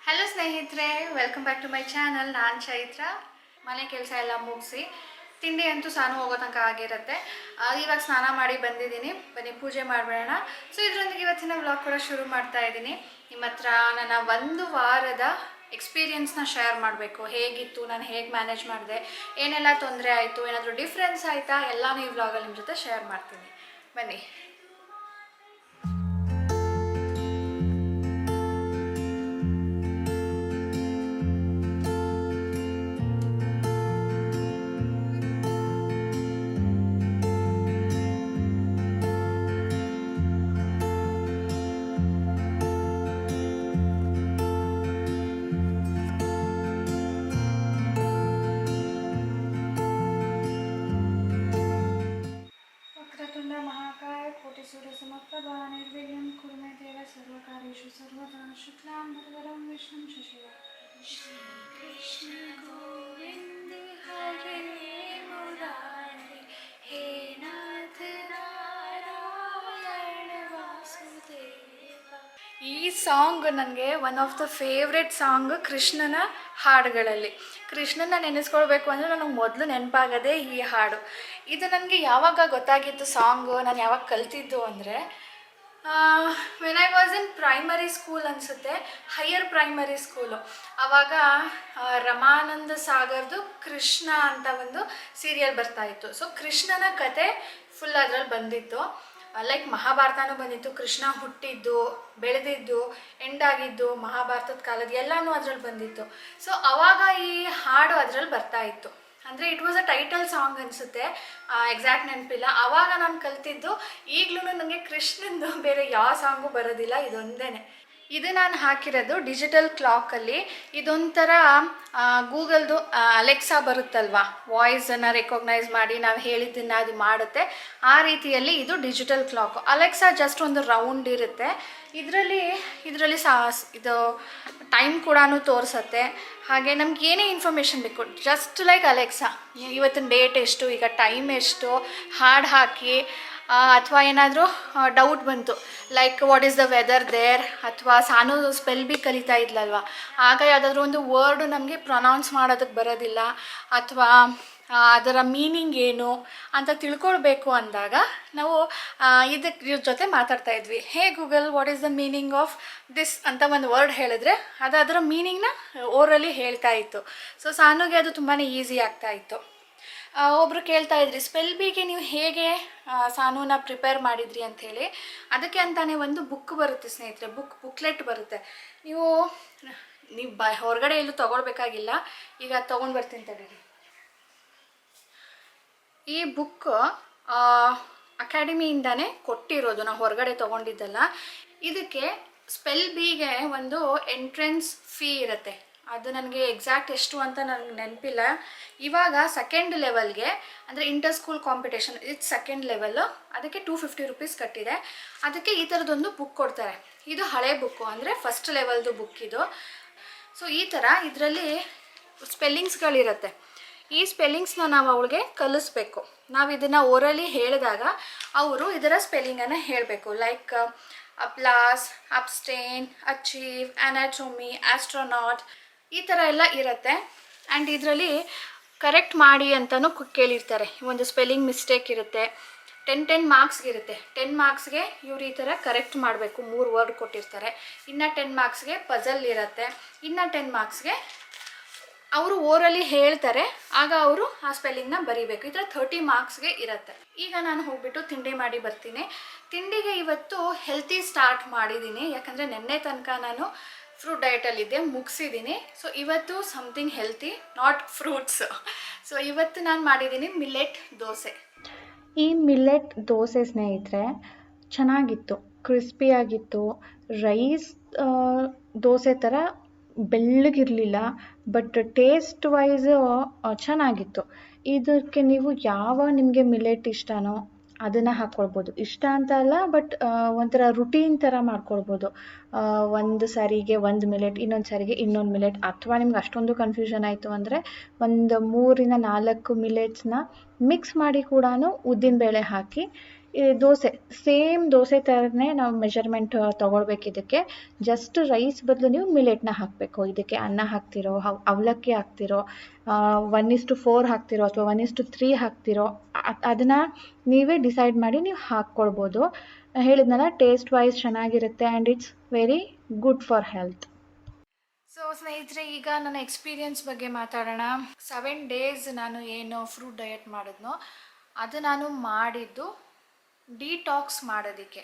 Hello ಸ್ನೇಹಿತರೆ, welcome back to my channel. ನಾನು ಚೈತ್ರ. ಮನೆ ಕೆಲಸ ಎಲ್ಲ ಮುಗಿಸಿ ತಿಂಡಿ ಅಂತೂ ಸಾನು ಹೋಗೋ ತನಕ ಆಗಿರುತ್ತೆ. ಇವಾಗ ಸ್ನಾನ ಮಾಡಿ ಬಂದಿದ್ದೀನಿ. ಬನ್ನಿ ಪೂಜೆ ಮಾಡಿಬಿಡೋಣ. ಸೊ ಇದರೊಂದಿಗೆ ಇವತ್ತಿನ ವ್ಲಾಗ್ ಕೂಡ ಶುರು ಮಾಡ್ತಾ ಇದ್ದೀನಿ. ನಿಮ್ಮ ಹತ್ರ ನನ್ನ ಒಂದು ವಾರದ ಎಕ್ಸ್ಪೀರಿಯನ್ಸ್ನ ಶೇರ್ ಮಾಡಬೇಕು. ಹೇಗಿತ್ತು, ನಾನು ಹೇಗೆ ಮ್ಯಾನೇಜ್ ಮಾಡಿದೆ, ಏನೆಲ್ಲ ತೊಂದರೆ ಆಯಿತು, ಏನಾದರೂ ಡಿಫ್ರೆನ್ಸ್ ಆಯಿತಾ, ಎಲ್ಲನೂ ಈ ವ್ಲಾಗಲ್ಲಿ ನಿಮ್ಮ ಜೊತೆ ಶೇರ್ ಮಾಡ್ತೀನಿ. ಬನ್ನಿ. समप्रभा निर्विघ्नं कुरु मे देव सर्वकार्येषु सर्वदा शुक्लां वरदं विष्णुं शशिवर्णं श्री कृष्ण गोविंद हरे मुरारे हे नाथ नारायण वासुदेव. ಈ ಸಾಂಗ್ ನನಗೆ one of the favourite song ಕೃಷ್ಣನ ಹಾಡುಗಳಲ್ಲಿ. ಕೃಷ್ಣನ ನೆನೆಸ್ಕೊಳ್ಬೇಕು ಅಂದರೆ ನನಗೆ ಮೊದಲು ನೆನಪಾಗದೆ ಈ ಹಾಡು. ಇದು ನನಗೆ ಯಾವಾಗ ಗೊತ್ತಾಗಿತ್ತು ಸಾಂಗು, ನಾನು ಯಾವಾಗ ಕಲ್ತಿದ್ದು ಅಂದರೆ when I was in primary school ಅನಿಸುತ್ತೆ, ಹೈಯರ್ ಪ್ರೈಮರಿ ಸ್ಕೂಲು. ಆವಾಗ ರಮಾನಂದ ಸಾಗರ್ದು ಕೃಷ್ಣ ಅಂತ ಒಂದು ಸೀರಿಯಲ್ ಬರ್ತಾಯಿತ್ತು. ಸೊ ಕೃಷ್ಣನ ಕತೆ ಫುಲ್ ಅದರಲ್ಲಿ ಬಂದಿತ್ತು. ಲೈಕ್ ಮಹಾಭಾರತನೂ ಬಂದಿತ್ತು, ಕೃಷ್ಣ ಹುಟ್ಟಿದ್ದು, ಬೆಳೆದಿದ್ದು, ಎಂಡಾಗಿದ್ದು, ಮಹಾಭಾರತದ ಕಾಲದ ಎಲ್ಲನೂ ಅದರಲ್ಲಿ ಬಂದಿತ್ತು. ಸೊ ಆವಾಗ ಈ ಹಾಡು ಅದರಲ್ಲಿ ಬರ್ತಾ ಇತ್ತು. ಅಂದರೆ it was a title song ಅನಿಸುತ್ತೆ, ಎಕ್ಸಾಕ್ಟ್ ನೆನಪಿಲ್ಲ. ಆವಾಗ ನಾನು ಕಲ್ತಿದ್ದು. ಈಗಲೂ ನನಗೆ ಕೃಷ್ಣಂದು ಬೇರೆ ಯಾವ ಸಾಂಗು ಬರೋದಿಲ್ಲ, ಇದೊಂದೇ. ಇದು ನಾನು ಹಾಕಿರೋದು ಡಿಜಿಟಲ್ ಕ್ಲಾಕಲ್ಲಿ. ಇದೊಂಥರ ಗೂಗಲ್ದು ಅಲೆಕ್ಸಾ ಬರುತ್ತಲ್ವಾ, ವಾಯ್ಸನ್ನು ರೆಕಾಗ್ನೈಸ್ ಮಾಡಿ ನಾವು ಹೇಳಿದ್ದನ್ನು ಅದು ಮಾಡುತ್ತೆ. ಆ ರೀತಿಯಲ್ಲಿ ಇದು ಡಿಜಿಟಲ್ ಕ್ಲಾಕು. ಅಲೆಕ್ಸಾ ಜಸ್ಟ್ ಒಂದು ರೌಂಡ್ ಇರುತ್ತೆ. ಇದರಲ್ಲಿ ಇದು ಟೈಮ್ ಕೂಡ ತೋರಿಸುತ್ತೆ. ಹಾಗೆ ನಮ್ಗೆ ಏನೇ ಇನ್ಫಾರ್ಮೇಷನ್ ಬೇಕು, ಜಸ್ಟ್ ಲೈಕ್ ಅಲೆಕ್ಸಾ, ಇವತ್ತಿನ ಡೇಟ್ ಎಷ್ಟು, ಈಗ ಟೈಮ್ ಎಷ್ಟು, ಹಾಡು ಹಾಕಿ, ಅಥವಾ ಏನಾದರೂ ಡೌಟ್ ಬಂತು like what is the weather there, ಅಥವಾ ಸಾನು ಸ್ಪೆಲ್ ಬಿ ಕಲಿತಾ ಇದ್ಲಲ್ವ, ಆಗ ಯಾವುದಾದ್ರೂ ಒಂದು ವರ್ಡು ನಮಗೆ ಪ್ರೊನೌನ್ಸ್ ಮಾಡೋದಕ್ಕೆ ಬರೋದಿಲ್ಲ, ಅಥವಾ ಅದರ ಮೀನಿಂಗ್ ಏನು ಅಂತ ತಿಳ್ಕೊಳ್ಬೇಕು ಅಂದಾಗ ನಾವು ಇದ್ರ ಜೊತೆ ಮಾತಾಡ್ತಾ ಇದ್ವಿ. Hey Google, what is the meaning of this ಅಂತ ಒಂದು ವರ್ಡ್ ಹೇಳಿದ್ರೆ ಅದು ಅದರ ಮೀನಿಂಗ್ನ ಓರಲ್ಲಿ ಹೇಳ್ತಾ ಇತ್ತು. ಸೊ ಸಾನುಗೆ ಅದು ತುಂಬಾ ಈಸಿ ಆಗ್ತಾ ಇತ್ತು. ಒಬ್ಬರು ಕೇಳ್ತಾ ಇದ್ರಿ, ಸ್ಪೆಲ್ ಬಿಗೆ ನೀವು ಹೇಗೆ ಸಾನುನ ಪ್ರಿಪೇರ್ ಮಾಡಿದ್ರಿ ಅಂಥೇಳಿ. ಅದಕ್ಕೆ ಅಂತಾನೆ ಒಂದು ಬುಕ್ ಬರುತ್ತೆ ಸ್ನೇಹಿತರೆ, ಬುಕ್ಲೆಟ್ ಬರುತ್ತೆ. ನೀವು ಹೊರಗಡೆ ಎಲ್ಲೂ ತೊಗೊಳ್ಬೇಕಾಗಿಲ್ಲ. ಈಗ ತೊಗೊಂಡು ಬರ್ತೀನಿ ತಡೀರಿ. ಈ ಬುಕ್ ಅಕಾಡೆಮಿಯಿಂದಾನೇ ಕೊಟ್ಟಿರೋದು, ನಾವು ಹೊರಗಡೆ ತೊಗೊಂಡಿದ್ದಲ್ಲ. ಇದಕ್ಕೆ ಸ್ಪೆಲ್ ಬಿಗೆ ಒಂದು ಎಂಟ್ರೆನ್ಸ್ ಫೀ ಇರುತ್ತೆ. ಅದು ನನಗೆ ಎಕ್ಸಾಕ್ಟ್ ಎಷ್ಟು ಅಂತ ನನಗೆ ನೆನಪಿಲ್ಲ. ಇವಾಗ ಸೆಕೆಂಡ್ ಲೆವೆಲ್ಗೆ ಅಂದರೆ ಇಂಟರ್ ಸ್ಕೂಲ್ ಕಾಂಪಿಟೇಷನ್, ಇದು ಸೆಕೆಂಡ್ ಲೆವೆಲ್ಲು, ಅದಕ್ಕೆ 250 ರೂಪೀಸ್ ಕಟ್ಟಿದೆ. ಅದಕ್ಕೆ ಈ ಥರದೊಂದು ಬುಕ್ ಕೊಡ್ತಾರೆ. ಇದು ಹಳೆ ಬುಕ್ಕು, ಅಂದರೆ ಫಸ್ಟ್ ಲೆವೆಲ್ದು ಬುಕ್ ಇದು. ಸೊ ಈ ಥರ ಇದರಲ್ಲಿ ಸ್ಪೆಲ್ಲಿಂಗ್ಸ್ಗಳಿರುತ್ತೆ. ಈ ಸ್ಪೆಲ್ಲಿಂಗ್ಸ್ನ ನಾವು ಅವಳಿಗೆ ಕಲಿಸ್ಬೇಕು. ನಾವು ಇದನ್ನು ಓರಲಿ ಹೇಳಿದಾಗ ಅವರು ಇದರ ಸ್ಪೆಲ್ಲಿಂಗನ್ನು ಹೇಳಬೇಕು. Like applause, abstain, achieve, anatomy, astronaut, ಈ ಥರ ಎಲ್ಲ ಇರುತ್ತೆ. ಆ್ಯಂಡ್ ಇದರಲ್ಲಿ ಕರೆಕ್ಟ್ ಮಾಡಿ ಅಂತಲೂ ಕೇಳಿರ್ತಾರೆ. ಒಂದು ಸ್ಪೆಲ್ಲಿಂಗ್ ಮಿಸ್ಟೇಕ್ ಇರುತ್ತೆ. 10 ಮಾರ್ಕ್ಸ್ಗಿರುತ್ತೆ. 10 ಮಾರ್ಕ್ಸ್ಗೆ ಇವ್ರು ಈ ಥರ ಕರೆಕ್ಟ್ ಮಾಡಬೇಕು. 3 ವರ್ಡ್ ಕೊಟ್ಟಿರ್ತಾರೆ. ಇನ್ನು 10 ಮಾರ್ಕ್ಸ್ಗೆ ಪಜಲ್ ಇರುತ್ತೆ. ಇನ್ನು 10 ಮಾರ್ಕ್ಸ್ಗೆ ಅವರು ಓರಲ್ಲಿ ಹೇಳ್ತಾರೆ, ಆಗ ಅವರು ಆ ಸ್ಪೆಲ್ಲಿಂಗ್ನ ಬರೀಬೇಕು. ಈ ಥರ 30 ಮಾರ್ಕ್ಸ್ಗೆ ಇರುತ್ತೆ. ಈಗ ನಾನು ಹೋಗ್ಬಿಟ್ಟು ತಿಂಡಿ ಮಾಡಿ ಬರ್ತೀನಿ. ತಿಂಡಿಗೆ ಇವತ್ತು ಹೆಲ್ತಿ ಸ್ಟಾರ್ಟ್ ಮಾಡಿದ್ದೀನಿ, ಯಾಕಂದರೆ ನೆನ್ನೆ ತನಕ ನಾನು ಫ್ರೂಟ್ ಡಯಟಲ್ಲಿದ್ದೆ, ಮುಗಿಸಿದ್ದೀನಿ. ಸೊ ಇವತ್ತು something healthy, not fruits. So ಇವತ್ತು ನಾನು ಮಾಡಿದ್ದೀನಿ ಮಿಲ್ಲೆಟ್ ದೋಸೆ. ಈ ಮಿಲ್ಲೆಟ್ ದೋಸೆ ಸ್ನೇಹಿತರೆ ಚೆನ್ನಾಗಿತ್ತು, ಕ್ರಿಸ್ಪಿಯಾಗಿತ್ತು. ರೈಸ್ ದೋಸೆ ಥರ ಬೆಳ್ಳಗಿರಲಿಲ್ಲ, ಬಟ್ ಟೇಸ್ಟ್ ವೈಸ್ ಚೆನ್ನಾಗಿತ್ತು. ಇದಕ್ಕೆ ನೀವು ನಿಮಗೆ ಮಿಲ್ಲೆಟ್ ಇಷ್ಟನೋ ಅದನ್ನು ಹಾಕ್ಕೊಳ್ಬೋದು. ಇಷ್ಟ ಅಂತ ಅಲ್ಲ, ಬಟ್ ಒಂಥರ ರುಟೀನ್ ಥರ ಮಾಡ್ಕೊಳ್ಬೋದು. ಒಂದು ಸಾರಿಗೆ ಒಂದು ಮಿಲೆಟ್, ಇನ್ನೊಂದು ಸಾರಿಗೆ ಇನ್ನೊಂದು ಮಿಲೆಟ್. ಅಥವಾ ನಿಮ್ಗೆ ಅಷ್ಟೊಂದು ಕನ್ಫ್ಯೂಷನ್ ಆಯಿತು ಅಂದರೆ ಒಂದು 3 4 ಮಿಲೆಟ್ಸ್ನ ಮಿಕ್ಸ್ ಮಾಡಿ ಕೂಡ ಉದ್ದಿನಬೇಳೆ ಹಾಕಿ ಈ ದೋಸೆ ಸೇಮ್ ದೋಸೆ ಥರನೇ ನಾವು ಮೆಷರ್ಮೆಂಟ್ ತೊಗೊಳ್ಬೇಕು. ಇದಕ್ಕೆ ಜಸ್ಟ್ ರೈಸ್ ಬದಲು ನೀವು ಮಿಲೆಟ್ನ ಹಾಕಬೇಕು. ಇದಕ್ಕೆ ಅನ್ನ ಹಾಕ್ತಿರೋ ಅವಲಕ್ಕಿ ಹಾಕ್ತಿರೋ 1:4 ಹಾಕ್ತಿರೋ ಅಥವಾ 1:3 ಹಾಕ್ತಿರೋ ಅದನ್ನು ನೀವೇ ಡಿಸೈಡ್ ಮಾಡಿ ನೀವು ಹಾಕ್ಕೊಳ್ಬೋದು. ಹೇಳಿದ್ನಲ್ಲ, ಟೇಸ್ಟ್ ವೈಸ್ ಚೆನ್ನಾಗಿರುತ್ತೆ and it's very good for health. So ಸ್ನೇಹಿತರೆ, ಈಗ ನನ್ನ ಎಕ್ಸ್ಪೀರಿಯನ್ಸ್ ಬಗ್ಗೆ ಮಾತಾಡೋಣ. 7 days ನಾನು ಏನು ಫ್ರೂಟ್ ಡಯಟ್ ಮಾಡಿದ್ನೋ ಅದು ನಾನು ಮಾಡಿದ್ದು ಡಿಟಾಕ್ಸ್ ಮಾಡೋದಕ್ಕೆ.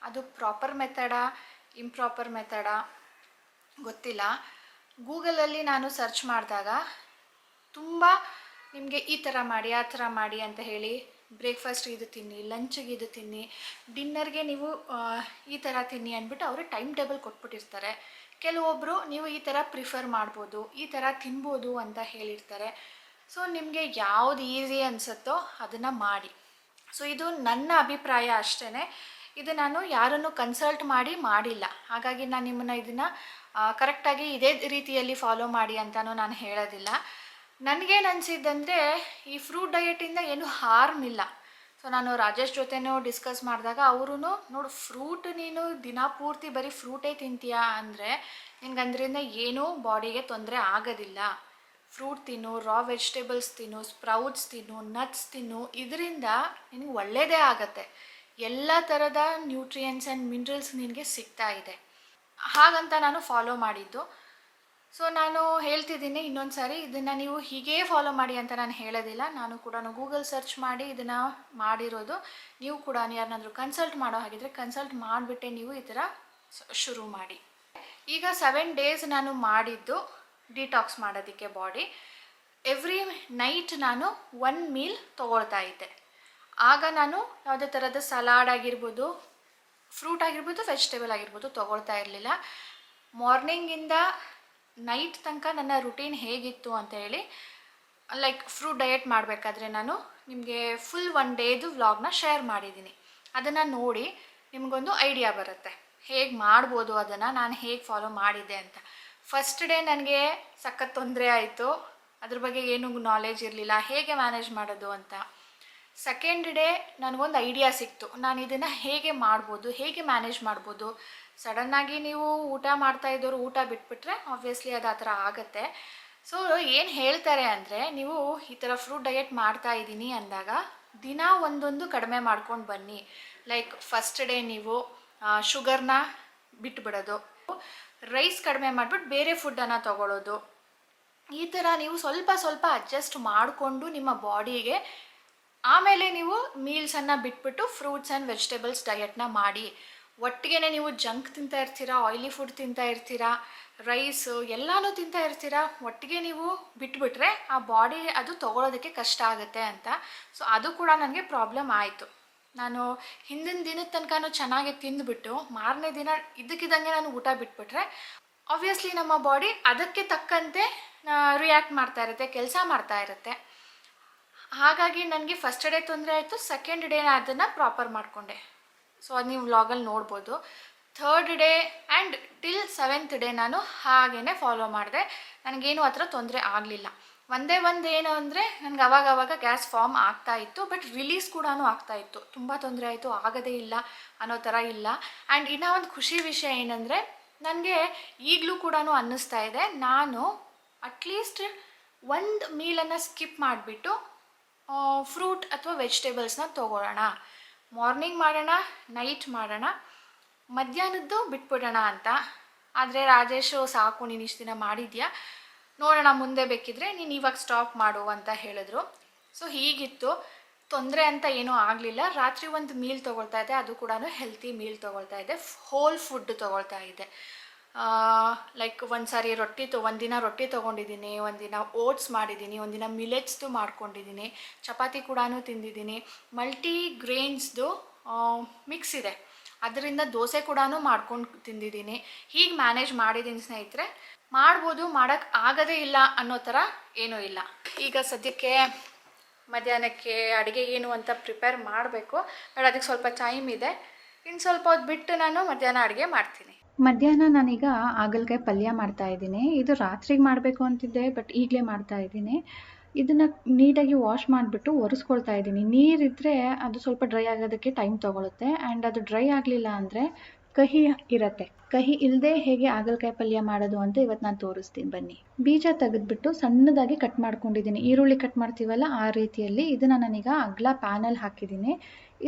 ಅದು ಪ್ರಾಪರ್ ಮೆಥಡಾ ಇಂಪ್ರಾಪರ್ ಮೆಥಡಾ ಗೊತ್ತಿಲ್ಲ. ಗೂಗಲಲ್ಲಿ ನಾನು ಸರ್ಚ್ ಮಾಡಿದಾಗ ತುಂಬ ನಿಮಗೆ ಈ ಥರ ಮಾಡಿ ಆ ಥರ ಮಾಡಿ ಅಂತ ಹೇಳಿ, ಬ್ರೇಕ್ಫಾಸ್ಟ್ಗೆ ಇದು ತಿನ್ನಿ, ಲಂಚ್ಗೆ ಇದು ತಿನ್ನಿ, ಡಿನ್ನರ್ಗೆ ನೀವು ಈ ಥರ ತಿನ್ನಿ ಅಂದ್ಬಿಟ್ಟು ಅವರು ಟೈಮ್ ಟೇಬಲ್ ಕೊಟ್ಬಿಟ್ಟಿರ್ತಾರೆ. ಕೆಲವೊಬ್ಬರು ನೀವು ಈ ಥರ ಪ್ರಿಫರ್ ಮಾಡ್ಬೋದು, ಈ ಥರ ತಿನ್ಬೋದು ಅಂತ ಹೇಳಿರ್ತಾರೆ. ಸೊ ನಿಮಗೆ ಯಾವುದು ಈಸಿ ಅನಿಸುತ್ತೋ ಅದನ್ನು ಮಾಡಿ. ಸೊ ಇದು ನನ್ನ ಅಭಿಪ್ರಾಯ ಅಷ್ಟೇ. ಇದು ನಾನು ಯಾರನ್ನು ಕನ್ಸಲ್ಟ್ ಮಾಡಿಲ್ಲ. ಹಾಗಾಗಿ ನಾನು ನಿಮ್ಮನ್ನು ಇದನ್ನು ಕರೆಕ್ಟಾಗಿ ಇದೇ ರೀತಿಯಲ್ಲಿ ಫಾಲೋ ಮಾಡಿ ಅಂತಲೂ ನಾನು ಹೇಳೋದಿಲ್ಲ. ನನಗೇನು ಅನಿಸಿದ್ದಂದರೆ, ಈ ಫ್ರೂಟ್ ಡಯಟಿಂದ ಏನೂ ಹಾರ್ಮ್ ಇಲ್ಲ. ಸೊ ನಾನು ರಾಜೇಶ್ ಜೊತೆನೂ ಡಿಸ್ಕಸ್ ಮಾಡಿದಾಗ ಅವರು, ನೋಡು ಫ್ರೂಟ್ ನೀನು ದಿನ ಪೂರ್ತಿ ಬರೀ ಫ್ರೂಟೇ ತಿಂತೀಯಾ ಅಂದರೆ ನಿನ್ಗೆ ಅದರಿಂದ ಏನೂ ಬಾಡಿಗೆ ತೊಂದರೆ ಆಗೋದಿಲ್ಲ. ಫ್ರೂಟ್ ತಿನ್ನು, ರಾ ವೆಜಿಟೇಬಲ್ಸ್ ತಿನ್ನು, ಸ್ಪ್ರೌಟ್ಸ್ ತಿನ್ನು, ನಟ್ಸ್ ತಿನ್ನು, ಇದರಿಂದ ನಿನಗೆ ಒಳ್ಳೆಯದೇ ಆಗುತ್ತೆ. ಎಲ್ಲ ಥರದ ನ್ಯೂಟ್ರಿಯೆಂಟ್ಸ್ ಆ್ಯಂಡ್ ಮಿನರಲ್ಸ್ ನಿನಗೆ ಸಿಗ್ತಾ ಇದೆ. ಹಾಗಂತ ನಾನು ಫಾಲೋ ಮಾಡಿದ್ದು. ಸೊ ನಾನು ಹೇಳ್ತಿದ್ದೀನಿ ಇನ್ನೊಂದು ಸಾರಿ, ಇದನ್ನು ನೀವು ಹೀಗೇ ಫಾಲೋ ಮಾಡಿ ಅಂತ ನಾನು ಹೇಳೋದಿಲ್ಲ. ನಾನು ಕೂಡ ಗೂಗಲ್ ಸರ್ಚ್ ಮಾಡಿ ಇದನ್ನು ಮಾಡಿರೋದು. ನೀವು ಕೂಡ ಯಾರನ್ನಾದರೂ ಕನ್ಸಲ್ಟ್ ಮಾಡೋ ಹಾಗಿದ್ರೆ ಕನ್ಸಲ್ಟ್ ಮಾಡಿಬಿಟ್ಟೆ ನೀವು ಈ ಥರ ಶುರು ಮಾಡಿ. ಈಗ 7 days ನಾನು ಮಾಡಿದ್ದು ಡಿಟಾಕ್ಸ್ ಮಾಡೋದಕ್ಕೆ ಬಾಡಿ. ಎವ್ರಿ ನೈಟ್ ನಾನು 1 meal ತೊಗೊಳ್ತಾ ಇದ್ದೆ. ಆಗ ನಾನು ಯಾವುದೇ ಥರದ ಸಲಾಡ್ ಆಗಿರ್ಬೋದು, ಫ್ರೂಟ್ ಆಗಿರ್ಬೋದು, ವೆಜಿಟೇಬಲ್ ಆಗಿರ್ಬೋದು ತೊಗೊಳ್ತಾ ಇರಲಿಲ್ಲ. ಮಾರ್ನಿಂಗಿಂದ ನೈಟ್ ತನಕ ನನ್ನ ರುಟೀನ್ ಹೇಗಿತ್ತು ಅಂತ ಹೇಳಿ, ಲೈಕ್ ಫ್ರೂಟ್ ಡಯಟ್ ಮಾಡಬೇಕಾದ್ರೆ ನಾನು ನಿಮಗೆ ಫುಲ್ 1 dayದು ವ್ಲಾಗ್ನ ಶೇರ್ ಮಾಡಿದ್ದೀನಿ. ಅದನ್ನು ನೋಡಿ ನಿಮಗೊಂದು ಐಡಿಯಾ ಬರುತ್ತೆ ಹೇಗೆ ಮಾಡ್ಬೋದು, ಅದನ್ನು ನಾನು ಹೇಗೆ ಫಾಲೋ ಮಾಡಿದ್ದೆ ಅಂತ. ಫಸ್ಟ್ ಡೇ ನನಗೆ ಸಖತ್ ತೊಂದರೆ ಆಯಿತು. ಅದ್ರ ಬಗ್ಗೆ ಏನೂ ನಾಲೆಜ್ ಇರಲಿಲ್ಲ, ಹೇಗೆ ಮ್ಯಾನೇಜ್ ಮಾಡೋದು ಅಂತ. ಸೆಕೆಂಡ್ ಡೇ ನನಗೊಂದು ಐಡಿಯಾ ಸಿಕ್ತು, ನಾನು ಇದನ್ನು ಹೇಗೆ ಮಾಡ್ಬೋದು, ಹೇಗೆ ಮ್ಯಾನೇಜ್ ಮಾಡ್ಬೋದು. ಸಡನ್ನಾಗಿ ನೀವು ಊಟ ಮಾಡ್ತಾ ಇದ್ದವರು ಊಟ ಬಿಟ್ಬಿಟ್ರೆ ಆಬ್ವಿಯಸ್ಲಿ ಅದು ಆ ಥರ ಆಗುತ್ತೆ. ಸೊ ಏನು ಹೇಳ್ತಾರೆ ಅಂದರೆ, ನೀವು ಈ ಥರ ಫ್ರೂಟ್ ಡಯಟ್ ಮಾಡ್ತಾ ಇದ್ದೀನಿ ಅಂದಾಗ ದಿನ ಒಂದೊಂದು ಕಡಿಮೆ ಮಾಡ್ಕೊಂಡು ಬನ್ನಿ. ಲೈಕ್ ಫಸ್ಟ್ ಡೇ ನೀವು ಶುಗರ್ನ ಬಿಟ್ಬಿಡೋದು, ರೈಸ್ ಕಡಿಮೆ ಮಾಡಿಬಿಟ್ಟು ಬೇರೆ ಫುಡ್ಡನ್ನು ತೊಗೊಳ್ಳೋದು. ಈ ಥರ ನೀವು ಸ್ವಲ್ಪ ಸ್ವಲ್ಪ ಅಡ್ಜಸ್ಟ್ ಮಾಡಿಕೊಂಡು ನಿಮ್ಮ ಬಾಡಿಗೆ ಆಮೇಲೆ ನೀವು ಮೀಲ್ಸನ್ನು ಬಿಟ್ಬಿಟ್ಟು ಫ್ರೂಟ್ಸ್ ಆ್ಯಂಡ್ ವೆಜಿಟೇಬಲ್ಸ್ ಡಯಟ್ನ ಮಾಡಿ. ಒಟ್ಟಿಗೆ ನೀವು ಜಂಕ್ ತಿಂತಾ ಇರ್ತೀರಾ, ಆಯಿಲಿ ಫುಡ್ ತಿಂತಾ ಇರ್ತೀರಾ, ರೈಸು ಎಲ್ಲನೂ ತಿಂತಾ ಇರ್ತೀರಾ. ಒಟ್ಟಿಗೆ ನೀವು ಬಿಟ್ಬಿಟ್ರೆ ಆ ಬಾಡಿ ಅದು ತೊಗೊಳೋದಕ್ಕೆ ಕಷ್ಟ ಆಗುತ್ತೆ ಅಂತ. ಸೊ ಅದು ಕೂಡ ನನಗೆ ಪ್ರಾಬ್ಲಮ್ ಆಯಿತು. ನಾನು ಹಿಂದಿನ ದಿನದ ತನಕ ಚೆನ್ನಾಗಿ ತಿಂದುಬಿಟ್ಟು ಮಾರನೇ ದಿನ ಇದ್ದಕ್ಕಿದ್ದಂಗೆ ನಾನು ಊಟ ಬಿಟ್ಬಿಟ್ರೆ ಆಬ್ವಿಯಸ್ಲಿ ನಮ್ಮ ಬಾಡಿ ಅದಕ್ಕೆ ತಕ್ಕಂತೆ ರಿಯಾಕ್ಟ್ ಮಾಡ್ತಾ ಇರುತ್ತೆ, ಕೆಲಸ ಮಾಡ್ತಾ ಇರುತ್ತೆ. ಹಾಗಾಗಿ ನನಗೆ ಫಸ್ಟ್ ಡೇ ತೊಂದರೆ ಆಯಿತು. ಸೆಕೆಂಡ್ ಡೇ ಅದನ್ನು ಪ್ರಾಪರ್ ಮಾಡಿಕೊಂಡೆ. ಸೊ ಅದು ನೀವು ವ್ಲಾಗಲ್ಲಿ ನೋಡ್ಬೋದು. Third day and till 7th day ನಾನು ಹಾಗೇ ಫಾಲೋ ಮಾಡಿದೆ. ನನಗೇನು ಆ ಥರ ತೊಂದರೆ ಆಗಲಿಲ್ಲ. ಒಂದೇ ಒಂದು ಏನು ಅಂದರೆ, ನನಗೆ ಅವಾಗವಾಗ ಗ್ಯಾಸ್ ಫಾರ್ಮ್ ಆಗ್ತಾಯಿತ್ತು, ಬಟ್ ರಿಲೀಸ್ ಕೂಡ ಆಗ್ತಾಯಿತ್ತು. ತುಂಬ ತೊಂದರೆ ಆಯಿತು, ಆಗೋದೇ ಇಲ್ಲ ಅನ್ನೋ ಥರ ಇಲ್ಲ. ಆ್ಯಂಡ್ ಇನ್ನೂ ಒಂದು ಖುಷಿ ವಿಷಯ ಏನಂದರೆ, ನನಗೆ ಈಗಲೂ ಕೂಡ ಅನ್ನಿಸ್ತಾ ಇದೆ, ನಾನು ಅಟ್ಲೀಸ್ಟ್ 1 ಮೀಲನ್ನು ಸ್ಕಿಪ್ ಮಾಡಿಬಿಟ್ಟು ಫ್ರೂಟ್ ಅಥವಾ ವೆಜಿಟೇಬಲ್ಸ್ನ ತೊಗೊಳ್ಳೋಣ. ಮಾರ್ನಿಂಗ್ ಮಾಡೋಣ, ನೈಟ್ ಮಾಡೋಣ, ಮಧ್ಯಾಹ್ನದ್ದು ಬಿಟ್ಬಿಡೋಣ ಅಂತ. ಆದರೆ ರಾಜೇಶು, ಸಾಕು ನೀನು ಇಷ್ಟು ದಿನ ಮಾಡಿದ್ಯಾ, ನೋಡೋಣ ಮುಂದೆ ಬೇಕಿದ್ರೆ ನೀನು ಇವಾಗ ಸ್ಟಾಪ್ ಮಾಡು ಅಂತ ಹೇಳಿದ್ರು. ಸೊ ಹೀಗಿತ್ತು, ತೊಂದರೆ ಅಂತ ಏನೂ ಆಗಲಿಲ್ಲ. ರಾತ್ರಿ ಒಂದು ಮೀಲ್ ತೊಗೊಳ್ತಾ ಇದ್ದೆ, ಅದು ಕೂಡ ಹೆಲ್ತಿ ಮೀಲ್ ತೊಗೊಳ್ತಾ ಇದ್ದೆ, ಹೋಲ್ ಫುಡ್ ತೊಗೊಳ್ತಾ ಇದ್ದೆ. ಲೈಕ್ ಒಂದಿನ ರೊಟ್ಟಿ ತೊಗೊಂಡಿದ್ದೀನಿ, ಒಂದಿನ ಓಟ್ಸ್ ಮಾಡಿದ್ದೀನಿ, ಒಂದಿನ ಮಿಲೆಟ್ಸ್ದು ಮಾಡ್ಕೊಂಡಿದ್ದೀನಿ, ಚಪಾತಿ ಕೂಡ ತಿಂದಿದ್ದೀನಿ, ಮಲ್ಟಿ ಗ್ರೇನ್ಸ್ದು ಮಿಕ್ಸ್ ಇದೆ, ಅದರಿಂದ ದೋಸೆ ಕೂಡ ಮಾಡ್ಕೊಂಡು ತಿಂದಿದ್ದೀನಿ. ಹೀಗೆ ಮ್ಯಾನೇಜ್ ಮಾಡಿದ್ದೀನಿ ಸ್ನೇಹಿತರೆ. ಮಾಡ್ಬೋದು, ಮಾಡೋಕ್ಕೆ ಆಗೋದೇ ಇಲ್ಲ ಅನ್ನೋ ಥರ ಏನೂ ಇಲ್ಲ. ಈಗ ಸದ್ಯಕ್ಕೆ ಮಧ್ಯಾಹ್ನಕ್ಕೆ ಅಡುಗೆ ಏನು ಅಂತ ಪ್ರಿಪೇರ್ ಮಾಡಬೇಕು. ಬಟ್ ಅದಕ್ಕೆ ಸ್ವಲ್ಪ ಟೈಮ್ ಇದೆ. ಇನ್ನು ಸ್ವಲ್ಪ ಹೊತ್ತು ಬಿಟ್ಟು ನಾನು ಮಧ್ಯಾಹ್ನ ಅಡುಗೆ ಮಾಡ್ತೀನಿ. ಮಧ್ಯಾಹ್ನ ನಾನೀಗ ಹಾಗಲಕಾಯಿ ಪಲ್ಯ ಮಾಡ್ತಾ ಇದ್ದೀನಿ. ಇದು ರಾತ್ರಿಗೆ ಮಾಡಬೇಕು ಅಂತಿದ್ದೆ, ಬಟ್ ಈಗಲೇ ಮಾಡ್ತಾ ಇದ್ದೀನಿ. ಇದನ್ನು ನೀಟಾಗಿ ವಾಶ್ ಮಾಡಿಬಿಟ್ಟು ಒರೆಸ್ಕೊಳ್ತಾ ಇದ್ದೀನಿ. ನೀರಿದ್ದರೆ ಅದು ಸ್ವಲ್ಪ ಡ್ರೈ ಆಗೋದಕ್ಕೆ ಟೈಮ್ ತೊಗೊಳುತ್ತೆ. ಆ್ಯಂಡ್ ಅದು ಡ್ರೈ ಆಗಲಿಲ್ಲ ಅಂದರೆ ಕಹಿ ಇರುತ್ತೆ. ಕಹಿ ಇಲ್ಲದೆ ಹೇಗೆ ಹಾಗಲಕಾಯಿ ಪಲ್ಯ ಮಾಡೋದು ಅಂತ ಇವತ್ತು ನಾನು ತೋರಿಸ್ತೀನಿ ಬನ್ನಿ. ಬೀಜ ತೆಗೆದ್ಬಿಟ್ಟು ಸಣ್ಣದಾಗಿ ಕಟ್ ಮಾಡ್ಕೊಂಡಿದ್ದೀನಿ. ಈರುಳ್ಳಿ ಕಟ್ ಮಾಡ್ತೀವಲ್ಲ ಆ ರೀತಿಯಲ್ಲಿ. ಇದನ್ನು ನಾನೀಗ ಅಗಲ ಪ್ಯಾನಲ್ಲಿ ಹಾಕಿದ್ದೀನಿ.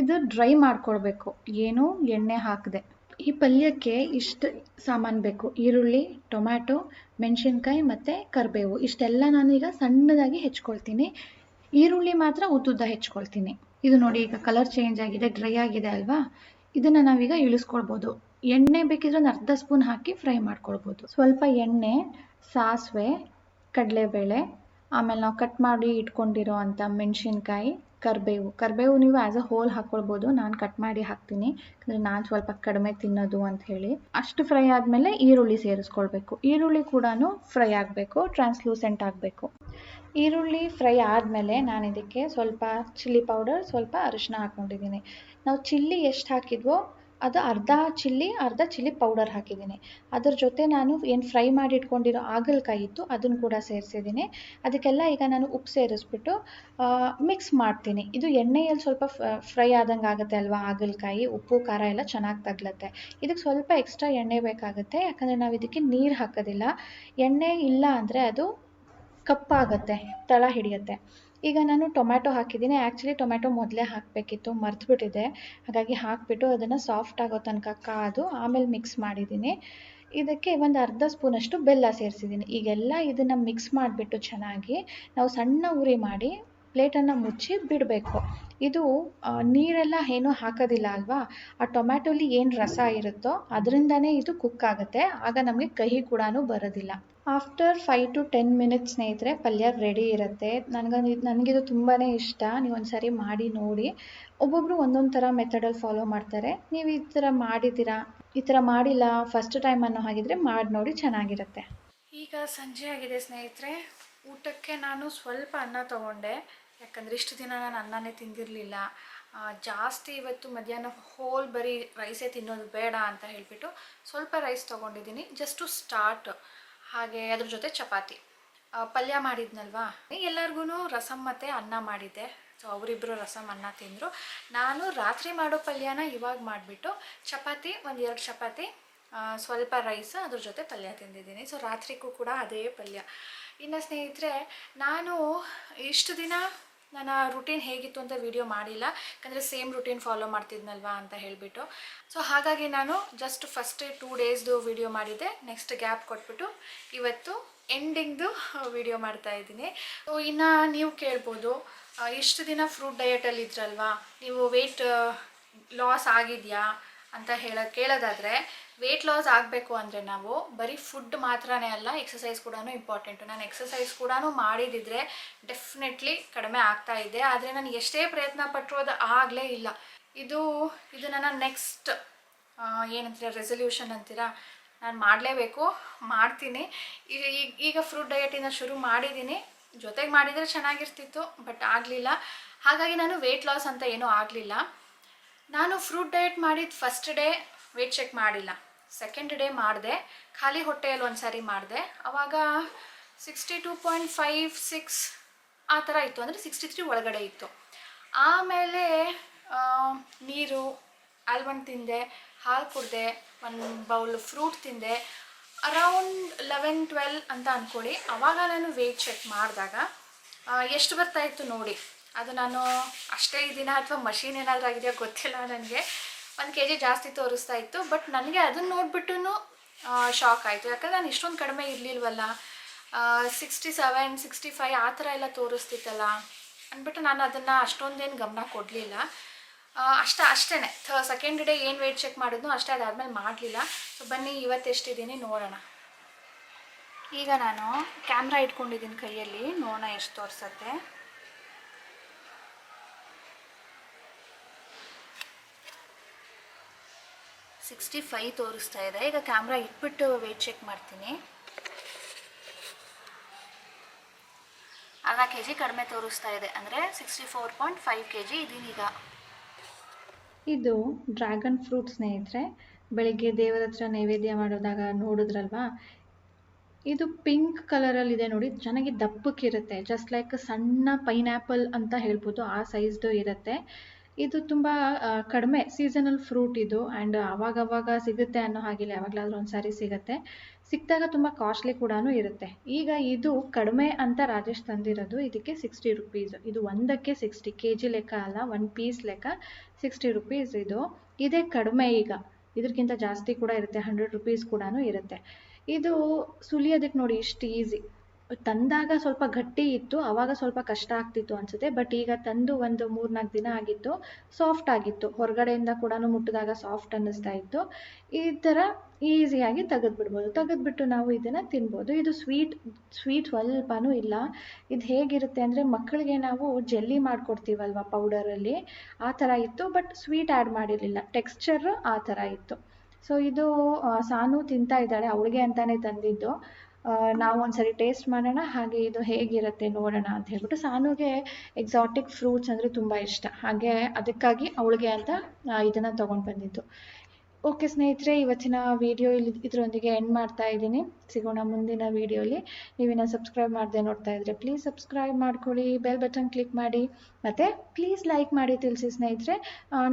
ಇದು ಡ್ರೈ ಮಾಡ್ಕೊಳ್ಬೇಕು, ಏನು ಎಣ್ಣೆ ಹಾಕದೆ. ಈ ಪಲ್ಯಕ್ಕೆ ಇಷ್ಟು ಸಾಮಾನು ಬೇಕು: ಈರುಳ್ಳಿ, ಟೊಮ್ಯಾಟೊ, ಮೆಣಸಿನ್ಕಾಯಿ ಮತ್ತು ಕರಿಬೇವು. ಇಷ್ಟೆಲ್ಲ ನಾನೀಗ ಸಣ್ಣದಾಗಿ ಹೆಚ್ಕೊಳ್ತೀನಿ. ಈರುಳ್ಳಿ ಮಾತ್ರ ಉದ್ದುದ್ದ ಹೆಚ್ಕೊಳ್ತೀನಿ. ಇದು ನೋಡಿ, ಈಗ ಕಲರ್ ಚೇಂಜ್ ಆಗಿದೆ, ಡ್ರೈ ಆಗಿದೆ ಅಲ್ವಾ? ಇದನ್ನು ನಾವೀಗ ಇಳಿಸ್ಕೊಳ್ಬೋದು. ಎಣ್ಣೆ ಬೇಕಿದ್ರೆ ಒಂದು ಅರ್ಧ ಸ್ಪೂನ್ ಹಾಕಿ ಫ್ರೈ ಮಾಡ್ಕೊಳ್ಬೋದು. ಸ್ವಲ್ಪ ಎಣ್ಣೆ, ಸಾಸಿವೆ, ಕಡಲೆಬೇಳೆ, ಆಮೇಲೆ ನಾವು ಕಟ್ ಮಾಡಿ ಇಟ್ಕೊಂಡಿರೋ ಅಂಥ ಮೆಣಸಿನ್ಕಾಯಿ, ಕರಿಬೇವು ನೀವು ಆ್ಯಸ್ ಅ ಹೋಲ್ ಹಾಕ್ಕೊಳ್ಬೋದು. ನಾನು ಕಟ್ ಮಾಡಿ ಹಾಕ್ತೀನಿ, ಯಾಕಂದರೆ ನಾನು ಸ್ವಲ್ಪ ಕಡಿಮೆ ತಿನ್ನೋದು ಅಂತ ಹೇಳಿ. ಅಷ್ಟು ಫ್ರೈ ಆದಮೇಲೆ ಈರುಳ್ಳಿ ಸೇರಿಸ್ಕೊಳ್ಬೇಕು. ಈರುಳ್ಳಿ ಕೂಡ ಫ್ರೈ ಆಗಬೇಕು, ಟ್ರಾನ್ಸ್ಲೂಸೆಂಟ್ ಆಗಬೇಕು. ಈರುಳ್ಳಿ ಫ್ರೈ ಆದಮೇಲೆ ನಾನು ಇದಕ್ಕೆ ಸ್ವಲ್ಪ ಚಿಲ್ಲಿ ಪೌಡರ್, ಸ್ವಲ್ಪ ಅರಿಶಿನ ಹಾಕ್ಕೊಂಡಿದ್ದೀನಿ. ನಾವು ಚಿಲ್ಲಿ ಎಷ್ಟು ಹಾಕಿದ್ವೋ ಅದು ಅರ್ಧ ಚಿಲ್ಲಿ ಪೌಡರ್ ಹಾಕಿದ್ದೀನಿ. ಅದ್ರ ಜೊತೆ ನಾನು ಏನು ಫ್ರೈ ಮಾಡಿ ಇಟ್ಕೊಂಡಿರೋ ಹಾಗಲಕಾಯಿ ಇತ್ತು ಅದನ್ನು ಕೂಡ ಸೇರಿಸಿದ್ದೀನಿ. ಅದಕ್ಕೆಲ್ಲ ಈಗ ನಾನು ಉಪ್ಪು ಸೇರಿಸ್ಬಿಟ್ಟು ಮಿಕ್ಸ್ ಮಾಡ್ತೀನಿ. ಇದು ಎಣ್ಣೆಯಲ್ಲಿ ಸ್ವಲ್ಪ ಫ್ರೈ ಆದಂಗೆ ಆಗುತ್ತೆ ಅಲ್ವಾ ಹಾಗಲಕಾಯಿ, ಉಪ್ಪು ಖಾರ ಎಲ್ಲ ಚೆನ್ನಾಗಿ ತಗ್ಲತ್ತೆ. ಇದಕ್ಕೆ ಸ್ವಲ್ಪ ಎಕ್ಸ್ಟ್ರಾ ಎಣ್ಣೆ ಬೇಕಾಗುತ್ತೆ, ಯಾಕಂದರೆ ನಾವು ಇದಕ್ಕೆ ನೀರು ಹಾಕೋದಿಲ್ಲ. ಎಣ್ಣೆ ಇಲ್ಲ ಅಂದರೆ ಅದು ಕಪ್ಪಾಗುತ್ತೆ, ತಳ ಹಿಡಿಯುತ್ತೆ. ಈಗ ನಾನು ಟೊಮ್ಯಾಟೊ ಹಾಕಿದ್ದೀನಿ. ಆ್ಯಕ್ಚುಲಿ ಟೊಮ್ಯಾಟೊ ಮೊದಲೇ ಹಾಕಬೇಕಿತ್ತು, ಮರ್ತುಬಿಟ್ಟಿದೆ. ಹಾಗಾಗಿ ಹಾಕಿಬಿಟ್ಟು ಅದನ್ನು ಸಾಫ್ಟ್ ಆಗೋ ತನಕ ಕಾದು ಆಮೇಲೆ ಮಿಕ್ಸ್ ಮಾಡಿದ್ದೀನಿ. ಇದಕ್ಕೆ ಒಂದು ಅರ್ಧ ಸ್ಪೂನಷ್ಟು ಬೆಲ್ಲ ಸೇರಿಸಿದ್ದೀನಿ. ಈಗೆಲ್ಲ ಇದನ್ನು ಮಿಕ್ಸ್ ಮಾಡಿಬಿಟ್ಟು ಚೆನ್ನಾಗಿ ನಾವು ಸಣ್ಣ ಉರಿ ಮಾಡಿ ಪ್ಲೇಟನ್ನು ಮುಚ್ಚಿ ಬಿಡಬೇಕು. ಇದು ನೀರೆಲ್ಲ ಏನೂ ಹಾಕೋದಿಲ್ಲ ಅಲ್ವಾ, ಆ ಟೊಮ್ಯಾಟೊಲಿ ಏನು ರಸ ಇರುತ್ತೋ ಅದರಿಂದನೇ ಇದು ಕುಕ್ ಆಗುತ್ತೆ. ಆಗ ನಮಗೆ ಕಹಿ ಕೂಡ ಬರೋದಿಲ್ಲ. ಆಫ್ಟರ್ 5 to 10 ಮಿನಿಟ್ಸ್ ಸ್ನೇಹಿತರೆ ಪಲ್ಯ ರೆಡಿ ಇರುತ್ತೆ. ನನಗಿದು ತುಂಬಾ ಇಷ್ಟ. ನೀವು ಒಂದು ಸಾರಿ ಮಾಡಿ ನೋಡಿ. ಒಬ್ಬೊಬ್ಬರು ಒಂದೊಂದು ಥರ ಮೆಥಡಲ್ಲಿ ಫಾಲೋ ಮಾಡ್ತಾರೆ. ನೀವು ಈ ಥರ ಮಾಡಿದ್ದೀರಾ, ಈ ಥರ ಮಾಡಿಲ್ಲ ಫಸ್ಟ್ ಟೈಮ್ ಅನ್ನೋ ಹಾಗಿದ್ರೆ ಮಾಡಿ ನೋಡಿ, ಚೆನ್ನಾಗಿರುತ್ತೆ. ಈಗ ಸಂಜೆ ಆಗಿದೆ ಸ್ನೇಹಿತರೆ. ಊಟಕ್ಕೆ ನಾನು ಸ್ವಲ್ಪ ಅನ್ನ ತೊಗೊಂಡೆ, ಯಾಕಂದರೆ ಇಷ್ಟು ದಿನ ನಾನು ಅನ್ನನೇ ತಿಂದಿರಲಿಲ್ಲ. ಜಾಸ್ತಿ ಇವತ್ತು ಮಧ್ಯಾಹ್ನ ಹೋಲ್ ಬರೀ ರೈಸೇ ತಿನ್ನೋದು ಬೇಡ ಅಂತ ಹೇಳಿಬಿಟ್ಟು ಸ್ವಲ್ಪ ರೈಸ್ ತೊಗೊಂಡಿದ್ದೀನಿ, ಜಸ್ಟ್ ಟು ಸ್ಟಾರ್ಟ್. ಹಾಗೆ ಅದ್ರ ಜೊತೆ ಚಪಾತಿ, ಪಲ್ಯ ಮಾಡಿದ್ನಲ್ವಾ. ಎಲ್ಲರಿಗೂ ರಸಮ್ ಮತ್ತು ಅನ್ನ ಮಾಡಿದ್ದೆ. ಸೊ ಅವರಿಬ್ಬರು ರಸಮ್ ಅನ್ನ ತಿಂದರು. ನಾನು ರಾತ್ರಿ ಮಾಡೋ ಪಲ್ಯನ ಇವಾಗ ಮಾಡಿಬಿಟ್ಟು ಚಪಾತಿ, 1-2 ಚಪಾತಿ, ಸ್ವಲ್ಪ ರೈಸ್, ಅದ್ರ ಜೊತೆ ಪಲ್ಯ ತಿಂದಿದ್ದೀನಿ. ಸೊ ರಾತ್ರಿಗೂ ಕೂಡ ಅದೇ ಪಲ್ಯ. ಇನ್ನು ಸ್ನೇಹಿತರೆ, ನಾನು ಇಷ್ಟು ದಿನ ನನ್ನ ರುಟೀನ್ ಹೇಗಿತ್ತು ಅಂತ ವಿಡಿಯೋ ಮಾಡಿಲ್ಲ, ಯಾಕಂದರೆ ಸೇಮ್ ರುಟೀನ್ ಫಾಲೋ ಮಾಡ್ತಿದ್ನಲ್ವಾ ಅಂತ ಹೇಳಿಬಿಟ್ಟು. ಸೊ ಹಾಗಾಗಿ ನಾನು ಜಸ್ಟ್ ಫಸ್ಟ್ 2 ಡೇಸ್ದು ವಿಡಿಯೋ ಮಾಡಿದ್ದೆ, ನೆಕ್ಸ್ಟ್ ಗ್ಯಾಪ್ ಕೊಟ್ಬಿಟ್ಟು ಇವತ್ತು ಎಂಡಿಂಗ್ದು ವಿಡಿಯೋ ಮಾಡ್ತಾಯಿದ್ದೀನಿ. ಸೊ ಇನ್ನು ನೀವು ಕೇಳ್ಬೋದು, ಇಷ್ಟು ದಿನ ಫ್ರೂಟ್ ಡಯಟಲ್ಲಿ ಇದ್ರಲ್ವಾ, ನೀವು ವೆಯ್ಟ್ ಲಾಸ್ ಆಗಿದೆಯಾ ಅಂತ ಕೇಳೋದಾದರೆ, ವೆಯ್ಟ್ ಲಾಸ್ ಆಗಬೇಕು ಅಂದರೆ ನಾವು ಬರೀ ಫುಡ್ ಮಾತ್ರನೇ ಅಲ್ಲ, ಎಕ್ಸಸೈಸ್ ಕೂಡ ಇಂಪಾರ್ಟೆಂಟು. ನಾನು ಎಕ್ಸಸೈಸ್ ಕೂಡ ಮಾಡಿದಿದ್ರೆ ಡೆಫಿನೆಟ್ಲಿ ಕಡಿಮೆ ಆಗ್ತಾ ಇದ್ದೆ. ಆದರೆ ನಾನು ಎಷ್ಟೇ ಪ್ರಯತ್ನ ಪಟ್ಟರು ಅದು ಆಗಲೇ ಇಲ್ಲ. ಇದು ನನ್ನ ನೆಕ್ಸ್ಟ್ ಏನಂತೀರ, ರೆಸಲ್ಯೂಷನ್ ಅಂತೀರಾ, ನಾನು ಮಾಡಲೇಬೇಕು, ಮಾಡ್ತೀನಿ. ಈಗ ಫ್ರೂಟ್ ಡಯಟಿಂದ ಶುರು ಮಾಡಿದ್ದೀನಿ. ಜೊತೆಗೆ ಮಾಡಿದರೆ ಚೆನ್ನಾಗಿರ್ತಿತ್ತು, ಬಟ್ ಆಗಲಿಲ್ಲ. ಹಾಗಾಗಿ ನಾನು ವೆಯ್ಟ್ ಲಾಸ್ ಅಂತ ಏನೂ ಆಗಲಿಲ್ಲ. ನಾನು ಫ್ರೂಟ್ ಡಯಟ್ ಮಾಡಿದ ಫಸ್ಟ್ ಡೇ ವೆಯ್ಟ್ ಚೆಕ್ ಮಾಡಿಲ್ಲ, ಸೆಕೆಂಡ್ ಡೇ ಮಾಡಿದೆ. ಖಾಲಿ ಹೊಟ್ಟೆಯಲ್ಲಿ ಒಂದು ಸಾರಿ ಮಾಡಿದೆ. ಆವಾಗ 62.56 ಆ ಥರ ಇತ್ತು, ಅಂದರೆ 63 ಒಳಗಡೆ ಇತ್ತು. ಆಮೇಲೆ ನೀರು, ಆಲ್ಮಂಡ್ ತಿಂದೆ, ಹಾಲು ಕುಡಿದೆ, 1 ಬೌಲ್ ಫ್ರೂಟ್ ತಿಂದೆ. ಅರೌಂಡ್ 11-12 ಅಂತ ಅಂದ್ಕೊಳ್ಳಿ. ಆವಾಗ ನಾನು ವೆಯ್ಟ್ ಚೆಕ್ ಮಾಡಿದಾಗ ಎಷ್ಟು ಬರ್ತಾಯಿತ್ತು ನೋಡಿ. ಅದು ನಾನು ಅಷ್ಟೇ ಇದ್ದೀನ ಅಥವಾ ಮಷೀನ್ ಏನಾದರೂ ಆಗಿದೆಯಾ ಗೊತ್ತಿಲ್ಲ, ನನಗೆ 1 kg ಜಾಸ್ತಿ ತೋರಿಸ್ತಾ ಇತ್ತು. ಬಟ್ ನನಗೆ ಅದನ್ನು ನೋಡಿಬಿಟ್ಟು ಶಾಕ್ ಆಯಿತು, ಯಾಕಂದರೆ ನಾನು ಇಷ್ಟೊಂದು ಕಡಿಮೆ ಇರಲಿಲ್ವಲ್ಲ. 67, 65 ಆ ಥರ ಎಲ್ಲ ತೋರಿಸ್ತಿತ್ತಲ್ಲ ಅಂದ್ಬಿಟ್ಟು ನಾನು ಅದನ್ನು ಅಷ್ಟೊಂದೇನು ಗಮನ ಕೊಡಲಿಲ್ಲ. ಅಷ್ಟೇ ಸೆಕೆಂಡ್ ಡೇ ಏನು ವೆಯ್ಟ್ ಚೆಕ್ ಮಾಡಿದ್ನೋ ಅಷ್ಟೇ, ಅದಾದಮೇಲೆ ಮಾಡಲಿಲ್ಲ. ಸೊ ಬನ್ನಿ ಇವತ್ತು ಎಷ್ಟಿದ್ದೀನಿ ನೋಡೋಣ. ಈಗ ನಾನು ಕ್ಯಾಮ್ರಾ ಇಟ್ಕೊಂಡಿದ್ದೀನಿ ಕೈಯಲ್ಲಿ, ನೋಡೋಣ ಎಷ್ಟು ತೋರಿಸುತ್ತೆ. 65 ತೋರಿಸ್ತಾ ಇದೆ. ಈಗ ಕ್ಯಾಮ್ರಾ ಇಟ್ಬಿಟ್ಟು ವೆಯ್ಟ್ ಚೆಕ್ ಮಾಡ್ತೀನಿ. ಅರ್ಧ kg ಕಡಿಮೆ ತೋರಿಸ್ತಾ ಇದೆ, ಅಂದರೆ 64.5 kg ಇದ್ದೀನಿ ಈಗ. ಇದು ಡ್ರ್ಯಾಗನ್ ಫ್ರೂಟ್ ಸ್ನೇಹಿತರೆ. ಬೆಳಿಗ್ಗೆ ದೇವರ ಹತ್ರ ನೈವೇದ್ಯ ಮಾಡೋದಾಗ ನೋಡಿದ್ರಲ್ವಾ, ಇದು ಪಿಂಕ್ ಕಲರಲ್ಲಿದೆ ನೋಡಿ, ಚೆನ್ನಾಗಿ ದಪ್ಪಕ್ಕಿರುತ್ತೆ, ಜಸ್ಟ್ ಲೈಕ್ ಸಣ್ಣ ಪೈನಾಪಲ್ ಅಂತ ಹೇಳ್ಬೋದು, ಆ ಸೈಜ್ದು ಇರುತ್ತೆ. ಇದು ತುಂಬ ಕಡಿಮೆ ಸೀಸನಲ್ ಫ್ರೂಟ್ ಇದು, ಆ್ಯಂಡ್ ಅವಾಗವಾಗ ಸಿಗುತ್ತೆ ಅನ್ನೋ ಹಾಗಿಲ್ಲ, ಯಾವಾಗಲಾದ್ರೂ ಒಂದು ಸಾರಿ ಸಿಗುತ್ತೆ. ಸಿಕ್ಕಿದಾಗ ತುಂಬ ಕಾಸ್ಟ್ಲಿ ಕೂಡ ಇರುತ್ತೆ. ಈಗ ಇದು ಕಡಿಮೆ ಅಂತ ರಾಜೇಶ್ ತಂದಿರೋದು, ಇದಕ್ಕೆ 60 ರುಪೀಸ್. ಇದು ಒಂದಕ್ಕೆ 60, ಕೆ ಜಿ ಲೆಕ್ಕ ಅಲ್ಲ, 1 ಪೀಸ್ ಲೆಕ್ಕ 60 ರುಪೀಸ್ ಇದು. ಇದೇ ಕಡಿಮೆ, ಈಗ ಇದಕ್ಕಿಂತ ಜಾಸ್ತಿ ಕೂಡ ಇರುತ್ತೆ, 100 ರುಪೀಸ್ ಕೂಡ ಇರುತ್ತೆ. ಇದು ಸುಲಿಯೋದಕ್ಕೆ ನೋಡಿ ಇಷ್ಟು ಈಸಿ. ತಂದಾಗ ಸ್ವಲ್ಪ ಗಟ್ಟಿ ಇತ್ತು, ಆವಾಗ ಸ್ವಲ್ಪ ಕಷ್ಟ ಆಗ್ತಿತ್ತು ಅನಿಸುತ್ತೆ, ಬಟ್ ಈಗ ತಂದು ಒಂದು 3-4 ದಿನ ಆಗಿತ್ತು, ಸಾಫ್ಟ್ ಆಗಿತ್ತು, ಹೊರಗಡೆಯಿಂದ ಕೂಡ ಮುಟ್ಟಿದಾಗ ಸಾಫ್ಟ್ ಅನ್ನಿಸ್ತಾ ಇತ್ತು. ಈ ಥರ ಈಸಿಯಾಗಿ ತೆಗೆದುಬಿಡ್ಬೋದು, ತೆಗೆದುಬಿಟ್ಟು ನಾವು ಇದನ್ನು ತಿನ್ಬೋದು. ಇದು ಸ್ವೀಟ್ ಸ್ವಲ್ಪನೂ ಇಲ್ಲ. ಇದು ಹೇಗಿರುತ್ತೆ ಅಂದರೆ, ಮಕ್ಕಳಿಗೆ ನಾವು ಜೆಲ್ಲಿ ಮಾಡಿಕೊಡ್ತೀವಲ್ವ ಪೌಡರಲ್ಲಿ, ಆ ಥರ ಇತ್ತು, ಬಟ್ ಸ್ವೀಟ್ ಆ್ಯಡ್ ಮಾಡಿರಲಿಲ್ಲ, ಟೆಕ್ಸ್ಚರ್ ಆ ಥರ ಇತ್ತು. ಸೊ ಇದು ಸಾನು ತಿಂತಾ ಇದ್ದಾಳೆ, ಅವಳಿಗೆ ಅಂತಲೇ ತಂದಿದ್ದು. ನಾವು ಒಂದ್ಸರಿ ಟೇಸ್ಟ್ ಮಾಡೋಣ, ಹಾಗೆ ಇದು ಹೇಗಿರುತ್ತೆ ನೋಡೋಣ ಅಂತ ಹೇಳ್ಬಿಟ್ಟು. ಸಾನುಗೆ ಎಕ್ಸಾಟಿಕ್ ಫ್ರೂಟ್ಸ್ ಅಂದರೆ ತುಂಬ ಇಷ್ಟ, ಹಾಗೆ ಅದಕ್ಕಾಗಿ ಅವಳಿಗೆ ಅಂತ ಇದನ್ನು ತೊಗೊಂಡು ಬಂದಿದ್ದು. ಓಕೆ ಸ್ನೇಹಿತರೆ, ಇವತ್ತಿನ ವಿಡಿಯೋ ಇದರೊಂದಿಗೆ ಎಂಡ್ ಮಾಡ್ತಾ ಇದ್ದೀನಿ. ಸಿಗೋಣ ಮುಂದಿನ ವಿಡಿಯೋಲಿ. ನೀವಿನ್ನು ಸಬ್ಸ್ಕ್ರೈಬ್ ಮಾಡದೆ ನೋಡ್ತಾ ಇದ್ದರೆ ಪ್ಲೀಸ್ ಸಬ್ಸ್ಕ್ರೈಬ್ ಮಾಡ್ಕೊಳ್ಳಿ, ಬೆಲ್ ಬಟನ್ ಕ್ಲಿಕ್ ಮಾಡಿ, ಮತ್ತು ಪ್ಲೀಸ್ ಲೈಕ್ ಮಾಡಿ ತಿಳಿಸಿ ಸ್ನೇಹಿತರೆ.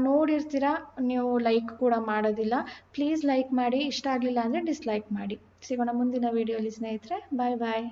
ನೋಡಿರ್ತೀರಾ, ನೀವು ಲೈಕ್ ಕೂಡ ಮಾಡೋದಿಲ್ಲ. ಪ್ಲೀಸ್ ಲೈಕ್ ಮಾಡಿ, ಇಷ್ಟ ಆಗಲಿಲ್ಲ ಅಂದರೆ ಡಿಸ್ಲೈಕ್ ಮಾಡಿ. ಸಿಗೋಣ ಮುಂದಿನ ವಿಡಿಯೋಲಿ ಸ್ನೇಹಿತರೆ, ಬಾಯ್ ಬಾಯ್.